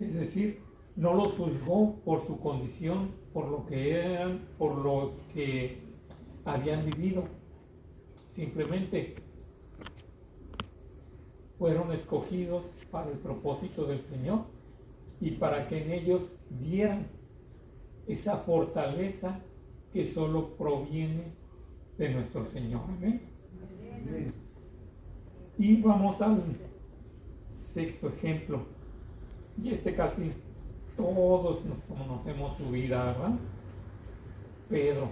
Es decir, no los juzgó por su condición, por lo que eran, por los que habían vivido. Simplemente fueron escogidos para el propósito del Señor y para que en ellos dieran esa fortaleza que solo proviene de nuestro Señor. Amén. Y vamos al sexto ejemplo. Y casi todos nos conocemos su vida, ¿verdad? Pedro,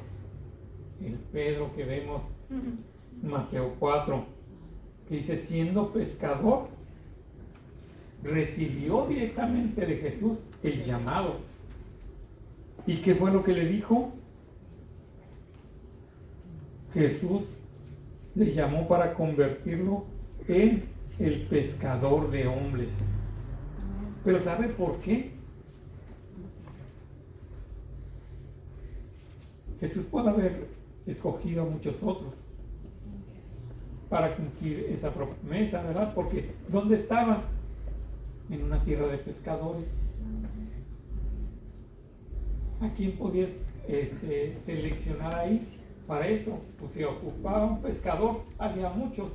el Pedro que vemos en Mateo 4, que dice, siendo pescador, recibió directamente de Jesús el llamado. ¿Y qué fue lo que le dijo? Jesús le llamó para convertirlo en el pescador de hombres. Pero ¿sabe por qué? Jesús puede haber escogido a muchos otros para cumplir esa promesa, ¿verdad? Porque ¿dónde estaba? En una tierra de pescadores. ¿A quién podías seleccionar ahí para esto? Pues si ocupaba un pescador, había muchos,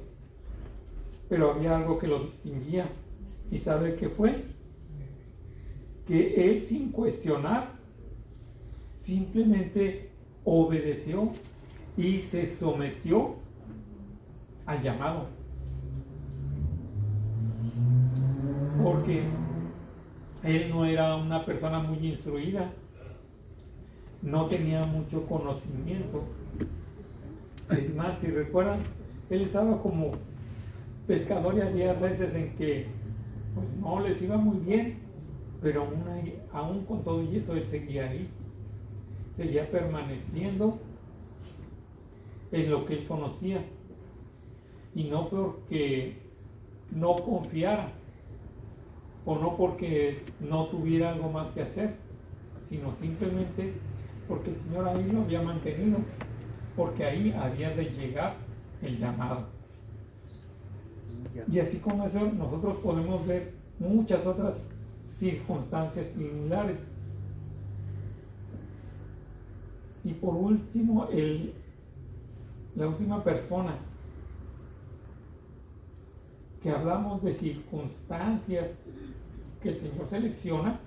pero había algo que lo distinguía. ¿Y sabe qué fue? Que él, sin cuestionar, simplemente obedeció y se sometió al llamado. Porque él no era una persona muy instruida, no tenía mucho conocimiento. Es más, si recuerdan, él estaba como pescador y había veces en que pues no les iba muy bien, pero aún con todo y eso él seguía ahí, seguía permaneciendo en lo que él conocía, y no porque no confiara o no porque no tuviera algo más que hacer, sino simplemente porque el Señor ahí lo había mantenido, porque ahí había de llegar el llamado. Y así como eso nosotros podemos ver muchas otras circunstancias similares. Y por último, la última persona que hablamos de circunstancias que el Señor selecciona,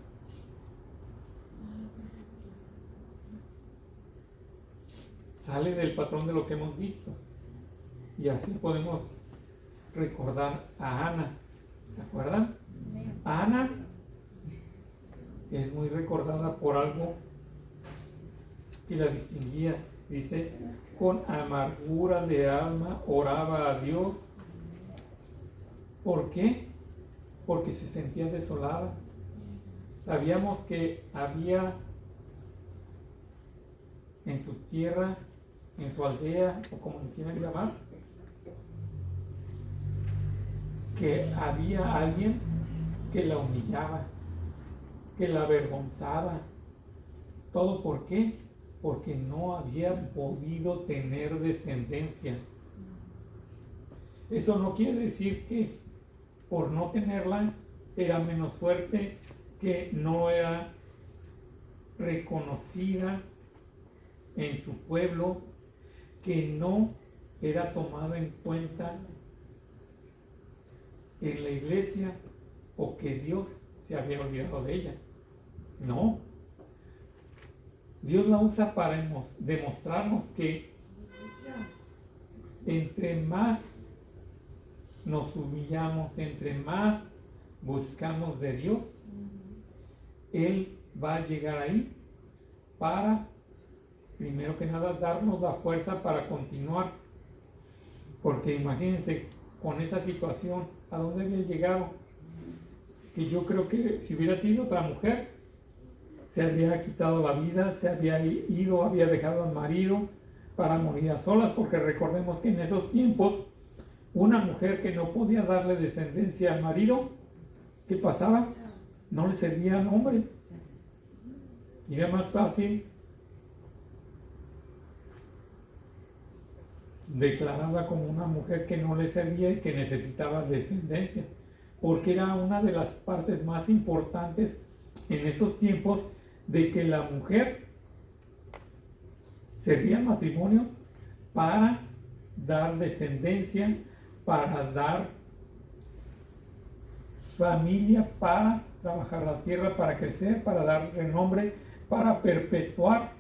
sale del patrón de lo que hemos visto. Y así podemos recordar a Ana. ¿Se acuerdan? Ana es muy recordada por algo que la distinguía. Dice, con amargura de alma oraba a Dios. ¿Por qué? Porque se sentía desolada. Sabíamos que había en su tierra, en su aldea, o como le quieran llamar, que había alguien que la humillaba, que la avergonzaba. ¿Todo por qué? Porque no había podido tener descendencia. Eso no quiere decir que por no tenerla era menos fuerte, que no era reconocida en su pueblo, que no era tomada en cuenta en la iglesia, o que Dios se había olvidado de ella. No. Dios la usa para demostrarnos que entre más nos humillamos, entre más buscamos de Dios, Él va a llegar ahí para, primero que nada, darnos la fuerza para continuar. Porque imagínense, con esa situación, ¿a dónde había llegado? Que yo creo que si hubiera sido otra mujer, se habría quitado la vida, se había ido, había dejado al marido para morir a solas, porque recordemos que en esos tiempos, una mujer que no podía darle descendencia al marido, ¿qué pasaba? No le servía al hombre. Y era más fácil declararla como una mujer que no le servía y que necesitaba descendencia. porque era una de las partes más importantes en esos tiempos de que la mujer servía al matrimonio para dar descendencia, para dar familia, para trabajar la tierra, para crecer, para dar renombre, para perpetuar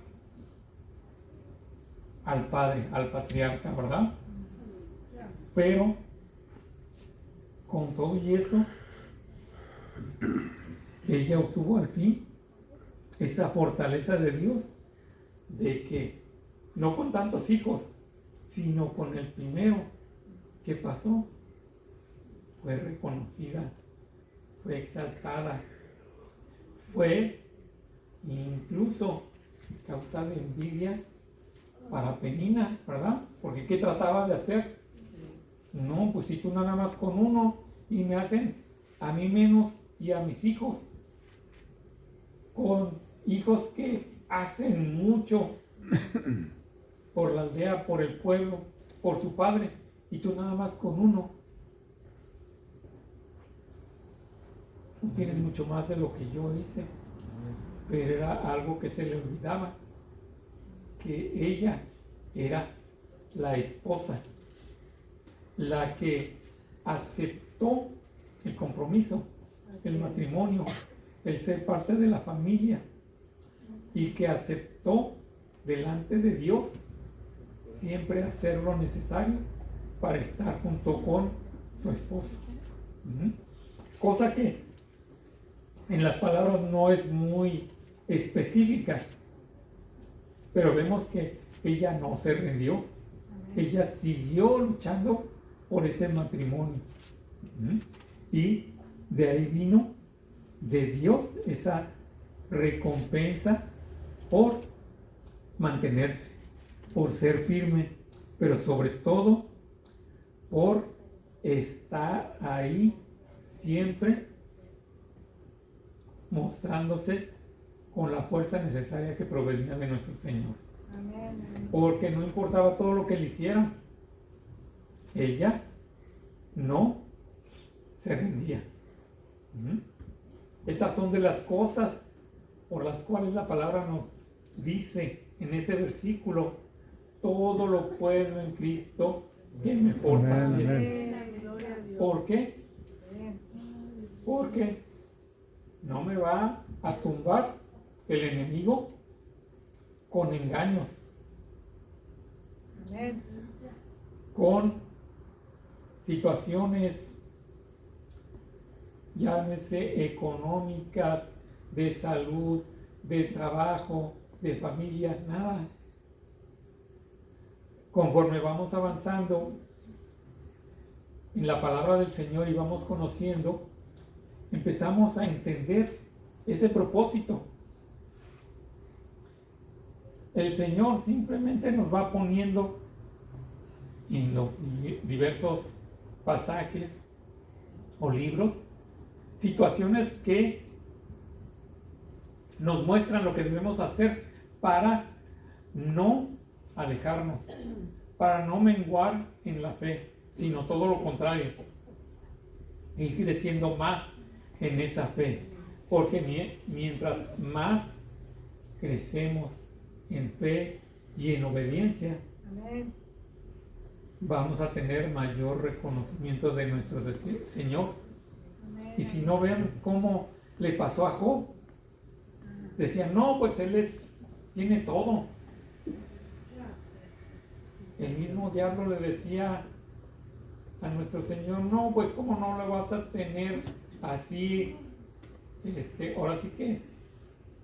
al padre, al patriarca, ¿verdad? Pero con todo y eso, ella obtuvo al fin esa fortaleza de Dios, de que no con tantos hijos, sino con el primero que pasó, fue reconocida, fue exaltada, fue incluso causa de envidia para Penina, ¿verdad? Porque ¿qué trataba de hacer? No, pues si tú nada más con uno y me hacen a mí menos y a mis hijos, con hijos que hacen mucho por la aldea, por el pueblo, por su padre, y tú nada más con uno. Tú tienes mucho más de lo que yo hice, pero era algo que se le olvidaba, que ella era la esposa, la que aceptó el compromiso, el matrimonio, el ser parte de la familia, y que aceptó delante de Dios siempre hacer lo necesario para estar junto con su esposo. Cosa que en las palabras no es muy específica, pero vemos que ella no se rindió, ella siguió luchando por ese matrimonio. Y de ahí vino de Dios esa recompensa por mantenerse, por ser firme, pero sobre todo por estar ahí siempre mostrándose con la fuerza necesaria que provenía de nuestro Señor. Amén. Porque no importaba todo lo que le hicieran, ella no se rendía. Estas son de las cosas por las cuales la palabra nos dice en ese versículo: todo lo puedo en Cristo que me fortalece. ¿Por qué? Porque no me va a tumbar el enemigo con engaños, con situaciones, llámese económicas, de salud, de trabajo, de familia, nada. Conforme vamos avanzando en la palabra del Señor y vamos conociendo, empezamos a entender ese propósito. El Señor simplemente nos va poniendo en los diversos pasajes o libros situaciones que nos muestran lo que debemos hacer para no alejarnos, para no menguar en la fe, sino todo lo contrario, ir creciendo más en esa fe, porque mientras más crecemos en fe y en obediencia, amén, vamos a tener mayor reconocimiento de nuestro Señor. Amén. Y si no, vean cómo le pasó a Job. Decían, no, pues él tiene todo. El mismo diablo le decía a nuestro Señor, no, pues cómo no le vas a tener así, ahora sí que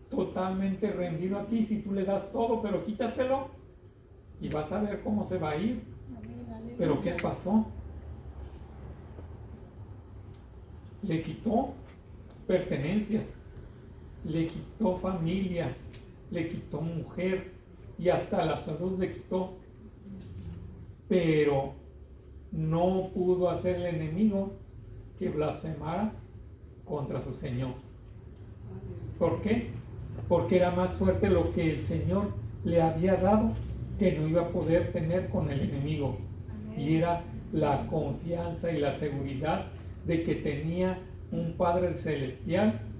totalmente rendido a ti, si tú le das todo, pero quítaselo y vas a ver cómo se va a ir. Pero ¿qué pasó? Le quitó pertenencias, le quitó familia, le quitó mujer y hasta la salud le quitó, pero no pudo hacer el enemigo que blasfemara contra su Señor. ¿Por qué? Porque era más fuerte lo que el Señor le había dado, que no iba a poder tener con el enemigo. Amén. Y era la confianza y la seguridad de que tenía un Padre celestial